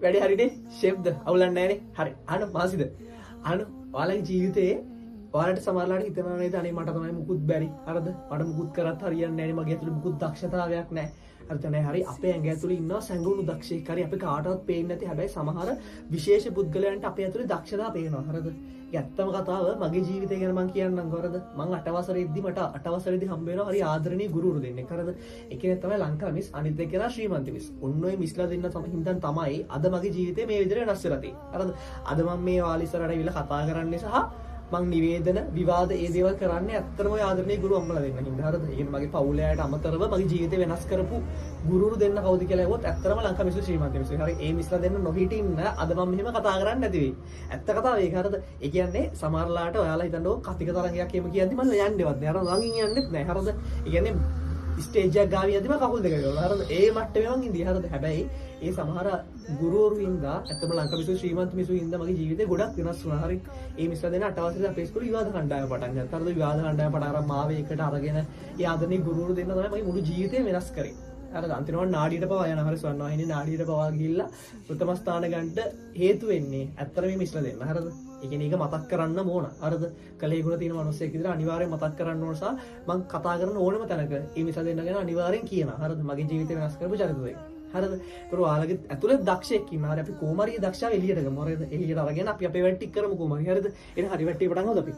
වැඩි හරිනේ ෂෙෆ්ද අවුලක් නැහැනේ. හරි. අහන්න මාසිද. අහන්න ඔයාලගේ ජීවිතේ ඔයාලට සමහරලාට හිතනවා නේද අනේ මට තමයි මුකුත් බැරි. හරිද? මට මුකුත් කරත් හරියන්නේ නැහැ නේ. මගේ ඇතුලේ මුකුත් දක්ෂතාවයක් නැහැ. හරිද? නැහැ. හරි. අපේ ඇඟ ඇතුලේ ඉන්නවා සංගුණු දක්ෂයෙක්. හරි. අපි කාටවත් පේන්නේ නැති හැබැයි සමහර විශේෂ පුද්ගලයන්ට අපේ ඇතුලේ දක්ෂතාව පේනවා. හරිද? ඒක ඇත්තම කතාව මගේ ජීවිතය ගැන මම කියන්නම් කොහොමද? මම 8 වසරේදී මට 8 වසරේදී හම්බ වෙනවා හරි ආදරණීය ගුරුවරු දෙන්නෙක්. හරිද? ඒ කියන්නේ තමයි ලංකා මිස් අනිත් දෙක කෙනා ශ්‍රීමන්ත මිස්. ඔන්න ඔය මිස්ලා දෙන්න හින්දා තමයි අද මගේ ජීවිතේ මේ විදිහට වෙනස් වෙලා තියෙන්නේ. හරිද? අද මම මේ ඔයාලා ඉස්සරහට ඇවිල්ලා කතා කරන්නේ සහ මං නිවේදන විවාද ඒ දේවල් කරන්නේ ඇත්තටම ඔය ආදරණීය ගුරු අම්මලා දෙන්න හින්දා. හරිද? ඒ කියන්නේ මගේ පවුලේ අයට අමතරව මගේ ජීවිතේ වෙනස් කරපු ගුරුවරු දෙන්න කවුද කියලා ඇහුවොත් ඇත්තටම ලංකා මිස් ශ්‍රීමන්ත මිස්. හරි. ඒ මිස්ලා දෙන්න නොහිටින්න අද මම මෙහෙම කතා කරන්නේ නැති වෙයි. ඇත්ත කතාව ඒක. හරිද? ඒ කියන්නේ සමහරලාට ඔයාලා හිතන්නේ කතික තරංගයක් එහෙම කියද්දි මම යන්නේවත් නෑ. අර ළඟින් යන්නෙත් නෑ. හරිද? ඒ කියන්නේ ස්ටේජ් එකක් ගාව යද්දිම කකුල් දෙක ගලවලා. හරිද? ඒ මට්ටමේ මං ඉඳී. හරිද? හැබැයි ඒ සමහර ගුරුවරු හින්දා ඇත්තම ලංකා මිස් ශ්‍රීමන්ත මිස් හින්දා මගේ ජීවිතේ ගොඩක් වෙනස් වුණා. හරි. ඒ මිස්ලා දෙන 8 වසරේ අපේ ඉස්කෝලේ විවාද කණ්ඩායම පටන් ගත්තා. හරිද? විවාද කණ්ඩායම පටන් අරන් මාව එකට අරගෙන ඒ ආදරණීය ගුරුවරු දෙන්න තමයි මගේ මුළු ජීවිතේ වෙනස් කරේ. හරිද? අන්තිමට නාඩියට පවා යනවා. හරි ස්වර්ණවාහිනියේ නාඩියට පවා ගිහිල්ලා ප්‍රථම ස්ථාන ගන්නට හේතු වෙන්නේ ඇත්තට මේ මිස්ලා දෙන්න. හරිද? ඒ කියන්නේ ඒක මතක් කරන්න ඕන. හරිද? කලේ ගුණ තියෙන මිනිස්සෙක් විදිහට අනිවාර්යෙන් මතක් කරන්න ඕන සහ මම කතා කරන ඕනම තැනක මේ මිස්ලා දෙන්න ගැන අනිවාර්යෙන් කියනවා. හරිද? මගේ ජීවිතේ වෙනස් කරපු චරිත දෙක. හරිද? ඒක ඔයාලගේ ඇතුළේ දක්ෂයෙක් ඉන්නවා. හරි අපි කොහොම හරි දක්ෂාව එළියට ගමු. හරිද? එළියට අරගෙන අපි අපේ වැඩ ටික කරමු කොහොම හරි. හරිද? එහෙනම් හරි වැට්ටිය පටන් ගමු අපි.